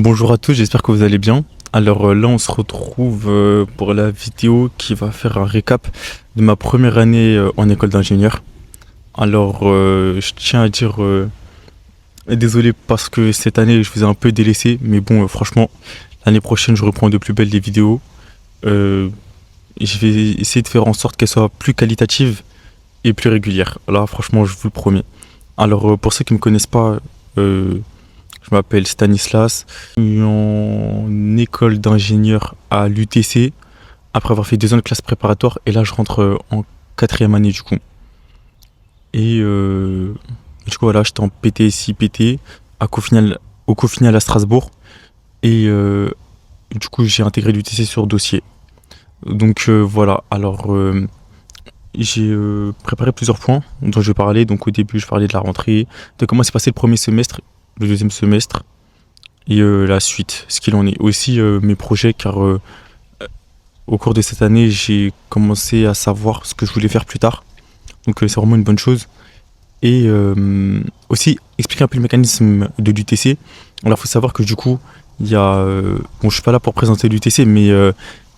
Bonjour à tous, j'espère que vous allez bien. Alors là, on se retrouve pour la vidéo qui va faire un récap de ma première année en école d'ingénieur. Alors, je tiens à dire désolé parce que cette année, je vous ai un peu délaissé, mais bon, franchement, l'année prochaine, je reprends de plus belles les vidéos. Euh, je vais essayer de faire en sorte qu'elles soient plus qualitatives et plus régulières. Là, franchement, je vous le promets. Alors, pour ceux qui ne me connaissent pas, je m'appelle Stanislas. Je suis en école d'ingénieur à l'UTC après avoir fait 2 ans de classe préparatoire et là je rentre en quatrième année du coup. Et du coup voilà, j'étais en PTSI PT au Cofinal à Strasbourg et du coup j'ai intégré l'UTC sur dossier. Donc voilà, alors j'ai préparé plusieurs points dont je vais parler. Donc au début je parlais de la rentrée, de comment s'est passé le premier semestre, le deuxième semestre et la suite, ce qu'il en est. Aussi mes projets, car au cours de cette année, j'ai commencé à savoir ce que je voulais faire plus tard. Donc c'est vraiment une bonne chose. Et aussi expliquer un peu le mécanisme de l'UTC. Alors il faut savoir que du coup, il y a... bon, je suis pas là pour présenter l'UTC, mais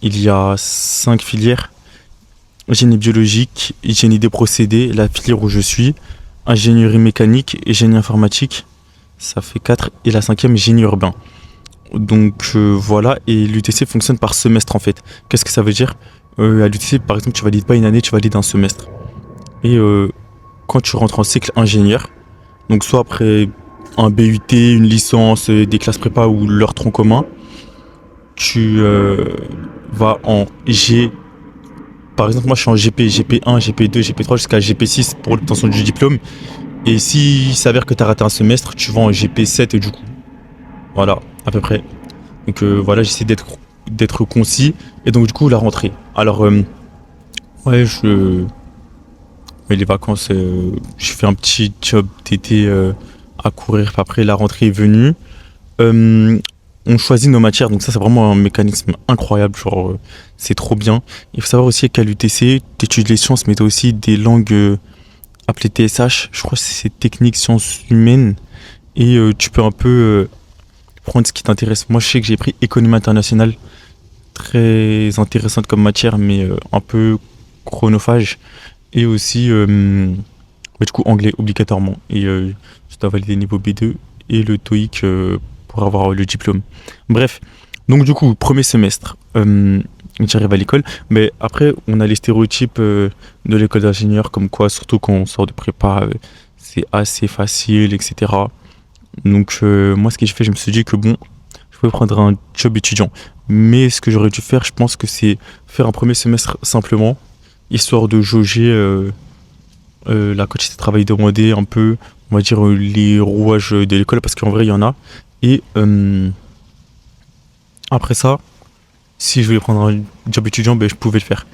il y a 5 filières. Génie biologique, génie des procédés, la filière où je suis, ingénierie mécanique et génie informatique. Ça fait 4. Et la cinquième, génie urbain. Donc voilà, et l'UTC fonctionne par semestre en fait. Qu'est-ce que ça veut dire? À l'UTC, par exemple, tu valides pas une année, tu valides un semestre. Et quand tu rentres en cycle ingénieur, donc soit après un BUT, une licence, des classes prépa ou leur tronc commun, tu vas en G. Par exemple, moi je suis en GP, GP1, GP2, GP3 jusqu'à GP6 pour l'obtention du diplôme. Et s'il s'avère que tu as raté un semestre, tu vas en GP7 du coup. Voilà, à peu près. Donc voilà, j'essaie d'être concis. Et donc du coup, la rentrée. Alors, ouais, mais les vacances, je fais un petit job d'été à courir. Après, la rentrée est venue. Euh, on choisit nos matières, donc ça, c'est vraiment un mécanisme incroyable. Genre, c'est trop bien. Il faut savoir aussi qu'à l'UTC, tu étudies les sciences, mais tu as aussi des langues appelées TSH. Je crois que c'est techniques sciences humaines. Et tu peux un peu prendre ce qui t'intéresse. Moi, je sais que j'ai pris économie internationale, très intéressante comme matière, mais un peu chronophage. Et aussi, bah, du coup, anglais obligatoirement. Et je dois valider niveau B2 et le TOEIC pour avoir le diplôme. Bref, donc du coup, premier semestre, j'arrive à l'école. Mais après, on a les stéréotypes de l'école d'ingénieur, comme quoi, surtout quand on sort de prépa, c'est assez facile, etc. Donc moi, ce que j'ai fait, je me suis dit que bon, je pouvais prendre un job étudiant. Mais ce que j'aurais dû faire, je pense que c'est faire un premier semestre simplement, histoire de jauger la quantité de travail demandé, un peu, on va dire, les rouages de l'école, parce qu'en vrai, il y en a. Et après ça, si je voulais prendre un job étudiant, ben, je pouvais le faire.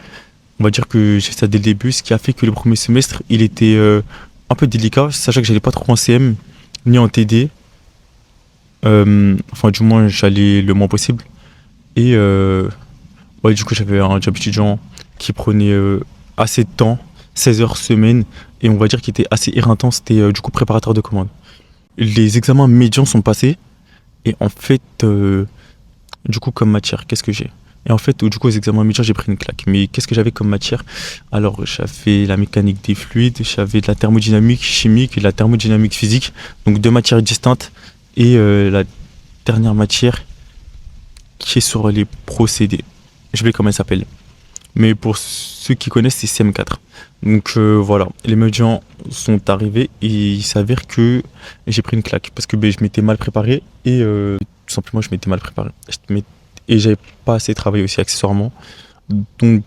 On va dire que j'ai fait ça dès le début, ce qui a fait que le premier semestre, il était un peu délicat, sachant que j'allais pas trop en CM, ni en TD. Enfin, du moins, j'allais le moins possible. Et ouais, du coup, j'avais un job étudiant qui prenait assez de temps, 16 heures semaine, et on va dire qu'il était assez éreintant. C'était du coup préparateur de commande. Les examens médians sont passés, et en fait, du coup, comme matière, qu'est-ce que j'ai? Et en fait, du coup, aux examens médians, j'ai pris une claque. Mais qu'est-ce que j'avais comme matière? Alors, j'avais la mécanique des fluides, j'avais de la thermodynamique chimique et de la thermodynamique physique, donc deux matières distinctes. Et la dernière matière qui est sur les procédés. Je vais comment elle s'appelle. Mais pour ceux qui connaissent, c'est CM4. Donc voilà, les médians sont arrivés et il s'avère que j'ai pris une claque parce que ben, je m'étais mal préparé et tout simplement je m'étais mal préparé. Et j'avais pas assez travaillé aussi accessoirement. Donc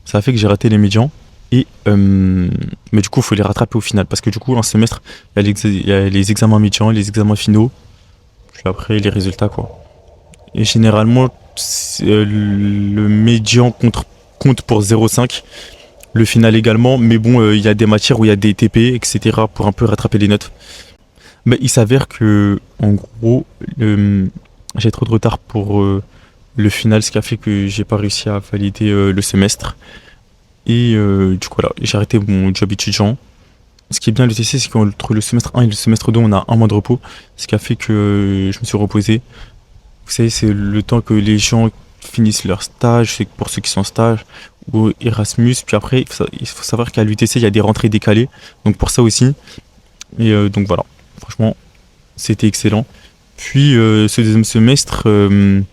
ça a fait que j'ai raté les médians. Et mais du coup, il faut les rattraper au final parce que du coup, un semestre, il y a les examens médians, les examens finaux, puis après les résultats quoi. Et généralement, le médian compte pour 0,5, le final également, mais bon, il y a des matières où il y a des TP, etc. pour un peu rattraper les notes. Mais il s'avère que, en gros, j'ai trop de retard pour le final, ce qui a fait que j'ai pas réussi à valider le semestre. Et du coup, voilà, j'ai arrêté mon job étudiant. Ce qui est bien à l'UTC, c'est qu'entre le semestre 1 et le semestre 2, on a un mois de repos, ce qui a fait que je me suis reposé. Vous savez, c'est le temps que les gens finissent leur stage, c'est pour ceux qui sont en stage, ou Erasmus. Puis après, il faut savoir qu'à l'UTC, il y a des rentrées décalées, donc pour ça aussi. Et donc voilà, franchement, c'était excellent. Puis ce deuxième semestre, on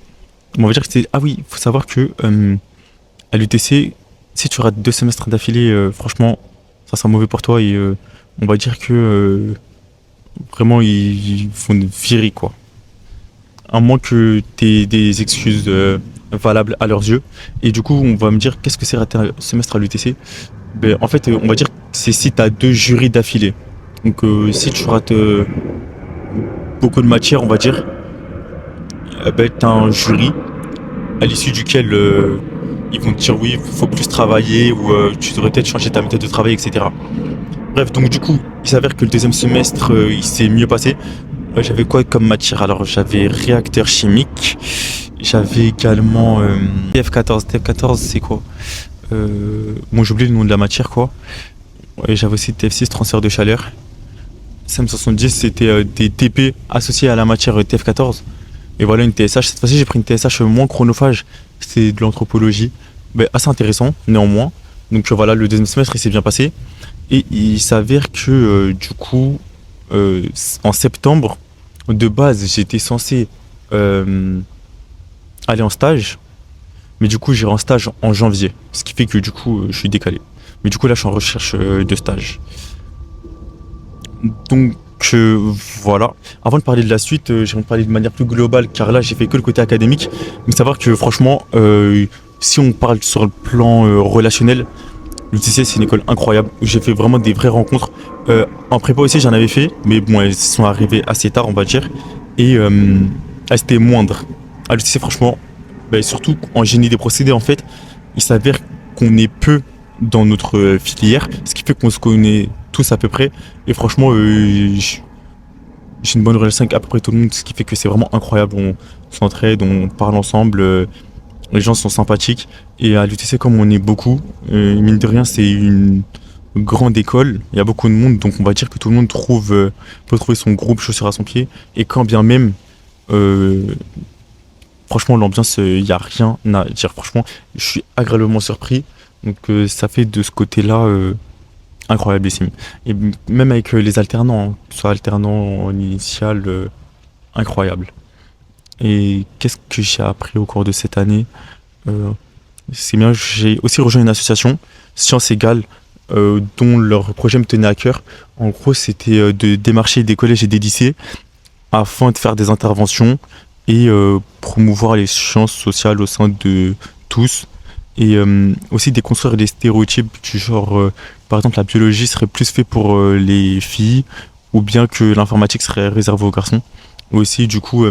va dire que c'était... Ah oui, il faut savoir que à l'UTC, si tu rates 2 semestres d'affilée, franchement, ça sera mauvais pour toi et on va dire que vraiment ils vont te virer quoi. À moins que tu aies des excuses valables à leurs yeux. Et du coup, on va me dire qu'est-ce que c'est rater un semestre à l'UTC? Ben, en fait, on va dire que c'est si tu as 2 jurys d'affilée. Donc si tu rates beaucoup de matières, on va dire, ben, tu as un jury à l'issue duquel ils vont te dire oui, il faut plus travailler ou tu devrais peut-être changer ta méthode de travail, etc. Bref, donc du coup, il s'avère que le deuxième semestre, il s'est mieux passé. J'avais quoi comme matière? Alors, j'avais réacteur chimique, j'avais également TF14. TF14, c'est quoi? Bon, j'ai oublié le nom de la matière, quoi. Ouais, j'avais aussi TF6, transfert de chaleur. SEM70, c'était des TP associés à la matière TF14. Et voilà une TSH. Cette fois-ci, j'ai pris une TSH moins chronophage. C'est de l'anthropologie. Mais assez intéressant, néanmoins. Donc voilà, le deuxième semestre, il s'est bien passé. Et il s'avère que, du coup, en septembre, de base, j'étais censé aller en stage. Mais du coup, j'irai en stage en janvier. Ce qui fait que, du coup, je suis décalé. Mais du coup, là, je suis en recherche de stage. Donc voilà. Avant de parler de la suite, j'aimerais parler de manière plus globale, car là j'ai fait que le côté académique. Mais savoir que franchement, si on parle sur le plan relationnel, l'UTC c'est une école incroyable où j'ai fait vraiment des vraies rencontres. En prépa aussi j'en avais fait, mais bon elles sont arrivées assez tard on va dire. Et elles étaient moindres. À l'UTC franchement, ben, surtout en génie des procédés en fait, il s'avère qu'on est peu dans notre filière, ce qui fait qu'on se connaît tous à peu près. Et franchement, j'ai une bonne relation avec à peu près tout le monde, ce qui fait que c'est vraiment incroyable. On s'entraide, on parle ensemble, les gens sont sympathiques. Et à l'UTC, comme on est beaucoup, mine de rien, c'est une grande école, il y a beaucoup de monde, donc on va dire que tout le monde peut trouver son groupe, chaussure à son pied. Et quand bien même, euh, franchement, l'ambiance, il n'y a rien à dire. Franchement, je suis agréablement surpris. Donc ça fait de ce côté-là incroyablissime. Et même avec les alternants, hein, que ce soit alternant en initial, incroyable. Et qu'est-ce que j'ai appris au cours de cette année? Euh, C'est bien, j'ai aussi rejoint une association, Sciences Égales, dont leur projet me tenait à cœur. En gros, c'était de démarcher des collèges et des lycées afin de faire des interventions et promouvoir les sciences sociales au sein de tous. Et aussi déconstruire les stéréotypes du genre, par exemple, la biologie serait plus fait pour les filles, ou bien que l'informatique serait réservée aux garçons. Ou aussi, du coup,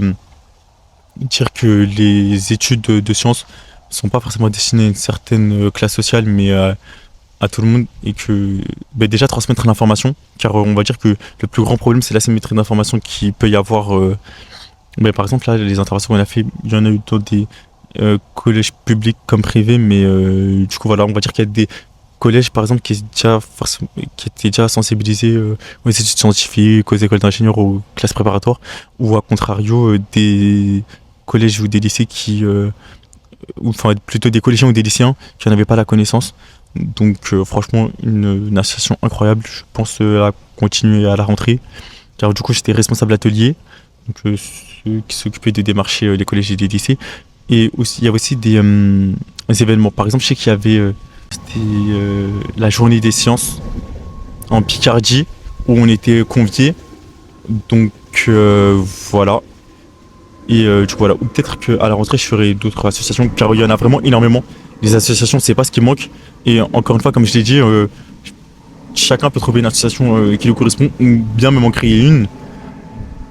dire que les études de sciences sont pas forcément destinées à une certaine classe sociale, mais à tout le monde, et que ben, déjà transmettre l'information, car on va dire que le plus grand problème, c'est l'asymétrie d'information qui peut y avoir. Ben, par exemple, là, les interventions qu'on a fait, il y en a eu dans des collèges publics comme privés, mais du coup, voilà, on va dire qu'il y a des collèges, par exemple, qui étaient déjà sensibilisés aux études scientifiques, aux écoles d'ingénieurs, aux classes préparatoires, ou à contrario, des collèges ou des lycées ou enfin plutôt des collégiens ou des lycéens qui n'en avaient pas la connaissance. Donc franchement, une association incroyable. Je pense à continuer à la rentrée, car du coup, j'étais responsable atelier, donc ceux qui s'occupaient de démarcher les collèges et les lycées. Et aussi, il y a aussi des événements. Par exemple, je sais qu'il y avait c'était, la journée des sciences en Picardie où on était conviés. Donc voilà. Et du coup, voilà. Ou peut-être qu'à la rentrée, je ferai d'autres associations car il y en a vraiment énormément. Les associations, c'est pas ce qui manque. Et encore une fois, comme je l'ai dit, chacun peut trouver une association qui lui correspond ou bien même en créer une.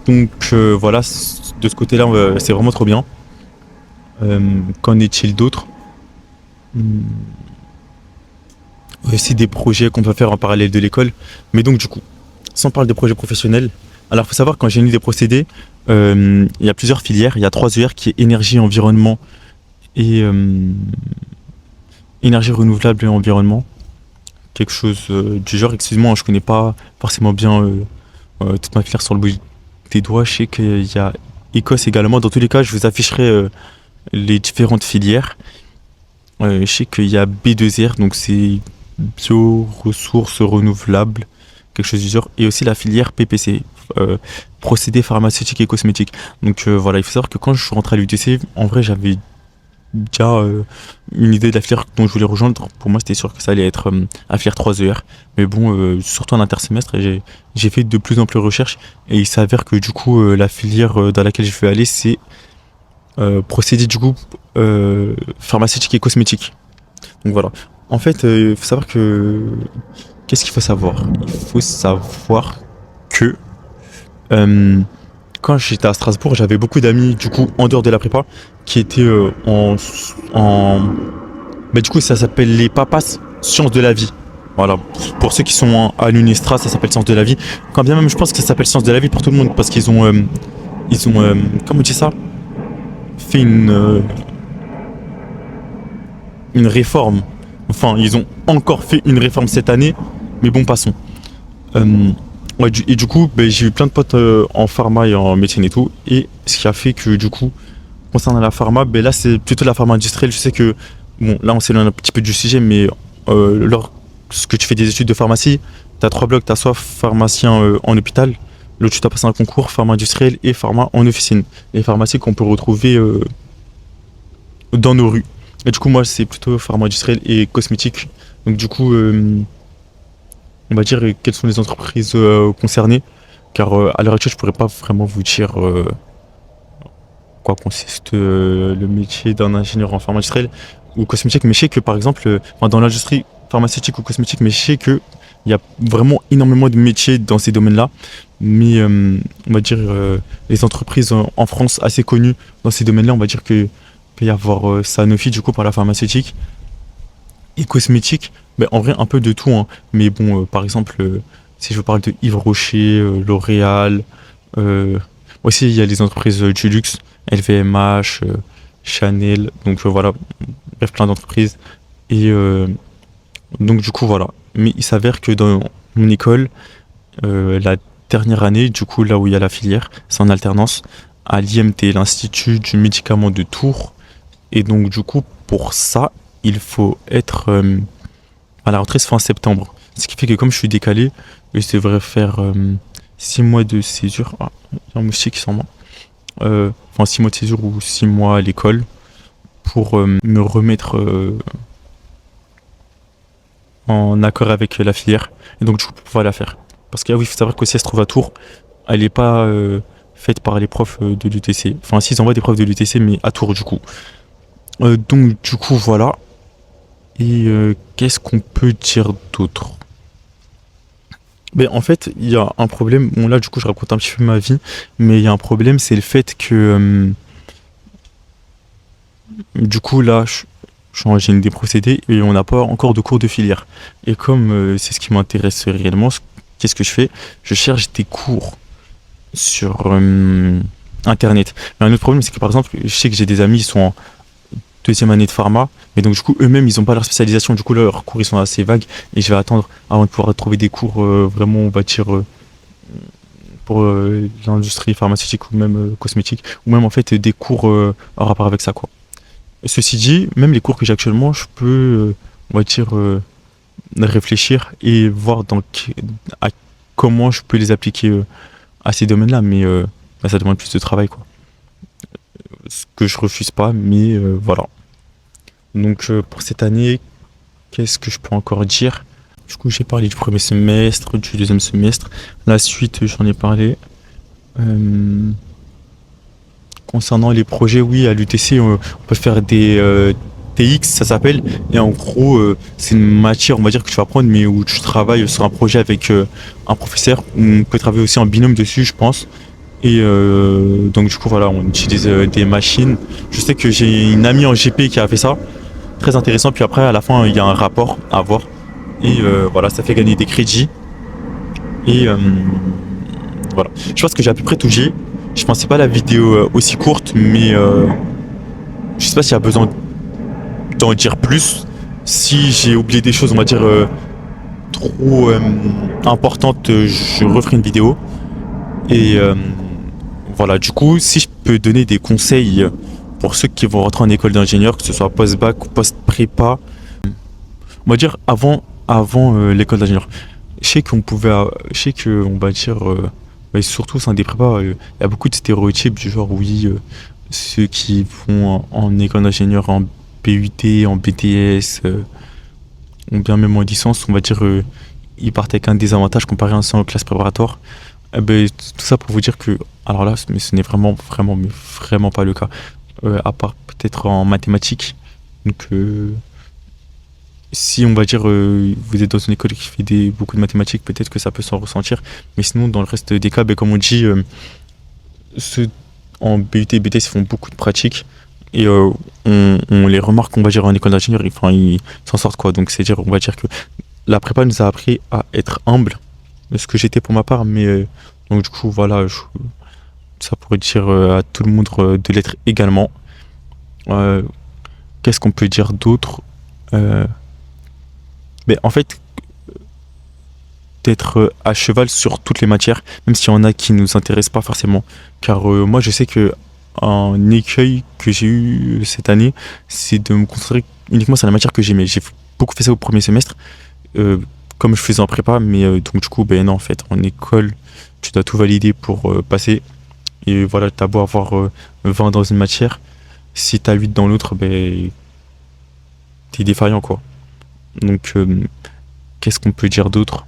Donc voilà, de ce côté-là, c'est vraiment trop bien. Qu'en est-il d'autre? Hmm. Aussi des projets qu'on peut faire en parallèle de l'école. Mais donc du coup, si on parle des projets professionnels, alors il faut savoir qu'en génie des procédés, il y a plusieurs filières. Il y a 3 ER qui est énergie, environnement et énergie renouvelable et environnement. quelque chose du genre. Excuse-moi, je connais pas forcément bien toute ma filière sur le bout des doigts. Je sais qu'il y a Écosse également. Dans tous les cas, je vous afficherai les différentes filières. Je sais qu'il y a B2R, donc c'est bio, ressources renouvelables, quelque chose du genre. Et aussi la filière PPC, procédés pharmaceutiques et cosmétiques. Donc voilà, il faut savoir que quand je suis rentré à l'UTC, en vrai, j'avais déjà une idée de la filière dont je voulais rejoindre. Pour moi, c'était sûr que ça allait être la filière 3ER. Mais bon, surtout en intersemestre, j'ai fait de plus en plus de recherches. Et il s'avère que du coup, la filière dans laquelle je veux aller, c'est procédés du coup pharmaceutiques et cosmétiques. Donc voilà. En fait, il faut savoir que... Qu'est-ce qu'il faut savoir? Il faut savoir que euh, quand j'étais à Strasbourg, j'avais beaucoup d'amis du coup en dehors de la prépa qui étaient en... Bah, du coup, ça s'appelle les papas sciences de la vie. Voilà. Pour ceux qui sont à l'UNESTRA, ça s'appelle sciences de la vie. Quand bien même, je pense que ça s'appelle sciences de la vie pour tout le monde parce qu'ils ont, comment on dit ça? Fait une réforme. Enfin, ils ont encore fait une réforme cette année, mais bon, passons. Ouais, et du coup, ben, j'ai eu plein de potes en pharma et en médecine et tout, et ce qui a fait que du coup, concernant la pharma, ben là, c'est plutôt la pharma industrielle. Je sais que, bon, là, on s'éloigne un petit peu du sujet, mais lorsque tu fais des études de pharmacie, tu as trois blocs, tu as soit pharmacien en hôpital, l'autre, tu as passé un concours, pharma industrielle et pharma en officine. Les pharmacies qu'on peut retrouver dans nos rues. Et du coup, moi, c'est plutôt pharma industriel et cosmétique. Donc, du coup, on va dire quelles sont les entreprises concernées. Car à l'heure actuelle, je pourrais pas vraiment vous dire quoi consiste le métier d'un ingénieur en pharma industriel ou cosmétique. Mais je sais que, par exemple, enfin, dans l'industrie pharmaceutique ou cosmétique, mais je sais que il y a vraiment énormément de métiers dans ces domaines-là. Mais on va dire les entreprises en France assez connues dans ces domaines-là, on va dire que peut y avoir Sanofi du coup par la pharmaceutique et cosmétique, ben, en vrai un peu de tout hein. Mais bon par exemple si je vous parle de Yves Rocher, L'Oréal, aussi il y a les entreprises du luxe, LVMH, Chanel, donc voilà, bref plein d'entreprises et donc du coup voilà. Mais il s'avère que dans mon école, la dernière année, du coup là où il y a la filière, c'est en alternance à l'IMT, l'Institut du médicament de Tours. Et donc, du coup, pour ça, il faut être à la rentrée fin septembre. Ce qui fait que comme je suis décalé, je devrais faire 6 mois de césure. Ah, il y a un moustique qui s'en va. Enfin, 6 mois de césure ou 6 mois à l'école pour me remettre en accord avec la filière. Et donc, du coup, pour pouvoir la faire. Parce que, ah oui, il faut savoir qu'aussi, elle se trouve à Tours. Elle n'est pas faite par les profs de l'UTC. Enfin, si, ils envoient des profs de l'UTC, mais à Tours, du coup. Donc du coup voilà. Et qu'est-ce qu'on peut dire d'autre? Ben en fait il y a un problème. Bon là du coup je raconte un petit peu ma vie, mais il y a un problème, c'est le fait que du coup là j'ai une des procédés et on n'a pas encore de cours de filière. Et comme c'est ce qui m'intéresse réellement, qu'est-ce que je fais? Je cherche des cours sur internet. Mais un autre problème c'est que par exemple je sais que j'ai des amis, ils sont en deuxième année de pharma, mais donc du coup eux-mêmes ils n'ont pas leur spécialisation, du coup leurs cours ils sont assez vagues et je vais attendre avant de pouvoir trouver des cours vraiment on va dire pour l'industrie pharmaceutique ou même cosmétique ou même en fait des cours en rapport avec ça quoi. Ceci dit, même les cours que j'ai actuellement, je peux on va dire réfléchir et voir à comment je peux les appliquer à ces domaines-là, mais bah, ça demande plus de travail quoi. Ce que je refuse pas, mais voilà. Donc pour cette année, qu'est-ce que je peux encore dire? Du coup, j'ai parlé du premier semestre, du deuxième semestre. La suite, j'en ai parlé. Euh, Concernant les projets, oui, à l'UTC, on peut faire des TX, ça s'appelle. Et en gros, c'est une matière, on va dire, que tu vas apprendre, mais où tu travailles sur un projet avec un professeur. On peut travailler aussi en binôme dessus, je pense. Et donc, du coup, voilà, on utilise des machines. Je sais que j'ai une amie en GP qui a fait ça. Très intéressant. Puis après, à la fin, il y a un rapport à voir. Et voilà, ça fait gagner des crédits. Et voilà. Je pense que j'ai à peu près tout dit. Je pensais pas la vidéo aussi courte, mais je sais pas s'il y a besoin d'en dire plus. Si j'ai oublié des choses, on va dire trop importante, je referai une vidéo. Et voilà, du coup, si je peux donner des conseils pour ceux qui vont rentrer en école d'ingénieur, que ce soit post-bac ou post-prépa, on va dire avant l'école d'ingénieur. Je sais que, on va dire, mais surtout au sein des prépas, il y a beaucoup de stéréotypes du genre, oui, ceux qui vont en école d'ingénieur, en BUT, en BTS, ou bien même en licence, on va dire, ils partent avec un désavantage comparé à un en classe préparatoire. Eh ben, tout ça pour vous dire que, alors là, mais ce n'est mais vraiment pas le cas. À part peut-être en mathématiques. Donc, si on va dire, vous êtes dans une école qui fait beaucoup de mathématiques, peut-être que ça peut s'en ressentir. Mais sinon, dans le reste des cas, ben, comme on dit, ceux en BUT et BTS font beaucoup de pratiques. Et on les remarque, on va dire, en école d'ingénieur, enfin, ils s'en sortent quoi. Donc, c'est-à-dire, on va dire que la prépa nous a appris à être humble, ce que j'étais pour ma part, mais donc du coup, voilà, ça pourrait dire à tout le monde de l'être également. Euh, Qu'est-ce qu'on peut dire d'autre? Euh, mais en fait, d'être à cheval sur toutes les matières, même s'il y en a qui nous intéressent pas forcément. Car moi, je sais que un écueil que j'ai eu cette année, c'est de me concentrer uniquement sur la matière que j'aimais. J'ai beaucoup fait ça au premier semestre, euh, comme je faisais en prépa, mais donc du coup, ben non, en fait, en école, tu dois tout valider pour passer. Et voilà, t'as beau avoir 20 dans une matière, si t'as 8 dans l'autre, ben t'es défaillant, quoi. Donc, qu'est-ce qu'on peut dire d'autre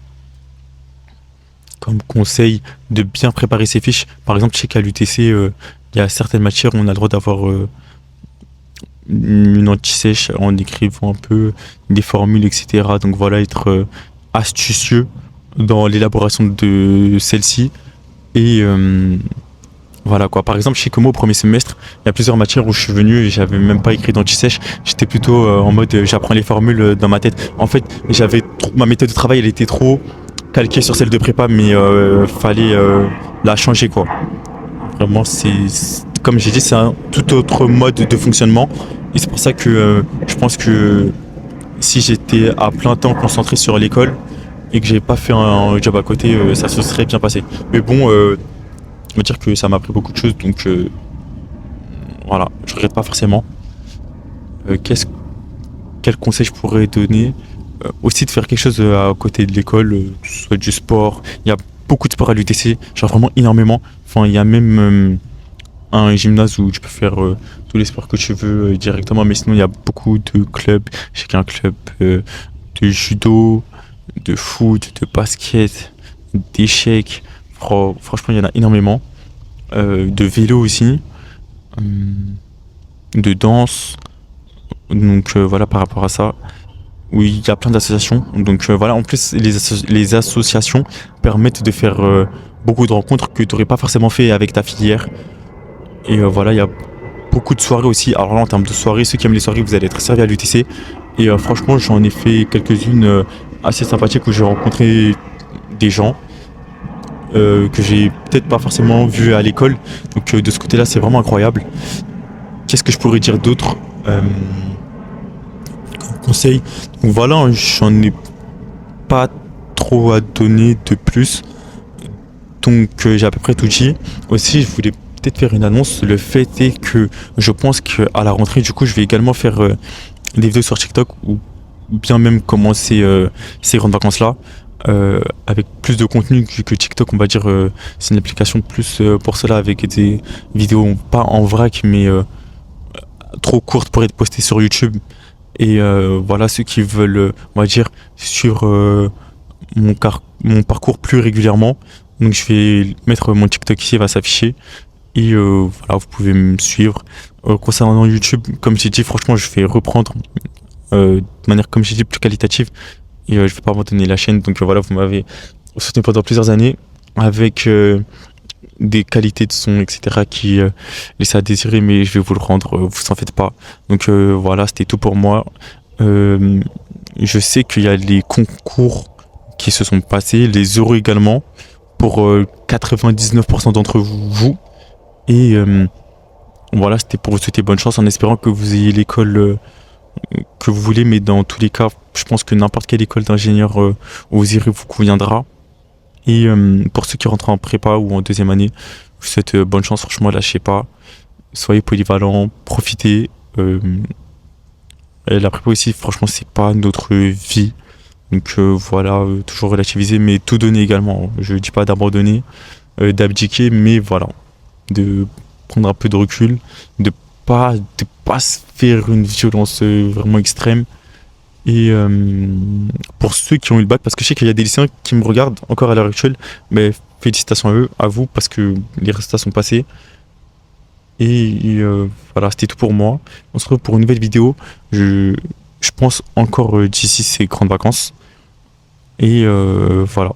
comme conseil? De bien préparer ses fiches. Par exemple, je sais qu'à l'UTC, il y a certaines matières où on a le droit d'avoir une anti-sèche en écrivant un peu des formules, etc. Donc voilà, être astucieux dans l'élaboration de celle-ci. Et voilà quoi. Par exemple, je sais que moi au premier semestre, il y a plusieurs matières où je suis venu et j'avais même pas écrit d'anti-sèche. J'étais plutôt en mode j'apprends les formules dans ma tête. En fait, ma méthode de travail, elle était trop calquée sur celle de prépa, mais fallait la changer quoi. Vraiment, comme j'ai dit, c'est un tout autre mode de fonctionnement. Et c'est pour ça que je pense que si j'étais à plein temps concentré sur l'école et que j'avais pas fait un job à côté, ça se serait bien passé. Mais bon, on va dire que ça m'a appris beaucoup de choses, donc voilà, je regrette pas forcément. Euh, qu'est-ce, Quel conseil je pourrais donner? Aussi de faire quelque chose à côté de l'école, que ce soit du sport. Il y a beaucoup de sports à l'UTC, genre vraiment énormément. Enfin, il y a même un gymnase où tu peux faire tous les sports que tu veux directement, mais sinon il y a beaucoup de clubs. J'ai qu'un club de judo, de foot, de basket, d'échecs. Franchement, il y en a énormément. De vélo aussi, de danse. Donc voilà par rapport à ça. Oui, il y a plein d'associations. Donc voilà, en plus les associations permettent de faire beaucoup de rencontres que tu n'aurais pas forcément fait avec ta filière. Et voilà, il y a beaucoup de soirées aussi. Alors là, en termes de soirées, ceux qui aiment les soirées, vous allez être servis à l'UTC. Et franchement, j'en ai fait quelques-unes assez sympathiques où j'ai rencontré des gens que j'ai peut-être pas forcément vu à l'école. Donc de ce côté-là, c'est vraiment incroyable. Qu'est-ce que je pourrais dire d'autre comme conseil? Donc voilà, j'en ai pas trop à donner de plus. Donc j'ai à peu près tout dit. Aussi, je voulais peut-être faire une annonce. Le fait est que je pense qu'à la rentrée, du coup, je vais également faire des vidéos sur TikTok ou bien même commencer ces grandes vacances-là. Avec plus de contenu que TikTok, on va dire, c'est une application plus pour cela, avec des vidéos pas en vrac, mais trop courtes pour être postées sur YouTube. Et voilà, ceux qui veulent, on va dire, suivre mon parcours plus régulièrement. Donc je vais mettre mon TikTok ici, il va s'afficher. Et voilà, vous pouvez me suivre. Concernant YouTube, comme j'ai dit, franchement, je vais reprendre de manière, comme j'ai dit, plus qualitative. Et je vais pas abandonner la chaîne. Donc voilà, vous m'avez soutenu pendant plusieurs années avec des qualités de son, etc. qui laissent à désirer, mais je vais vous le rendre, vous en faites pas. Donc voilà, c'était tout pour moi. Je sais qu'il y a les concours qui se sont passés, les euros également, pour 99% d'entre vous. Et voilà, c'était pour vous souhaiter bonne chance en espérant que vous ayez l'école que vous voulez, mais dans tous les cas, je pense que n'importe quelle école d'ingénieur où vous irez vous conviendra. Et pour ceux qui rentrent en prépa ou en deuxième année, je vous souhaite bonne chance, franchement, lâchez pas. Soyez polyvalents, profitez. Et la prépa aussi, franchement, c'est pas notre vie. Donc voilà, toujours relativiser, mais tout donner également. Je dis pas d'abandonner, d'abdiquer, mais voilà, de prendre un peu de recul, de pas se faire une violence vraiment extrême. Et pour ceux qui ont eu le bac, parce que je sais qu'il y a des lycéens qui me regardent encore à l'heure actuelle, mais félicitations à eux, à vous, parce que les résultats sont passés. Et voilà, c'était tout pour moi. On se retrouve pour une nouvelle vidéo. Je pense encore d'ici ces grandes vacances. Et voilà.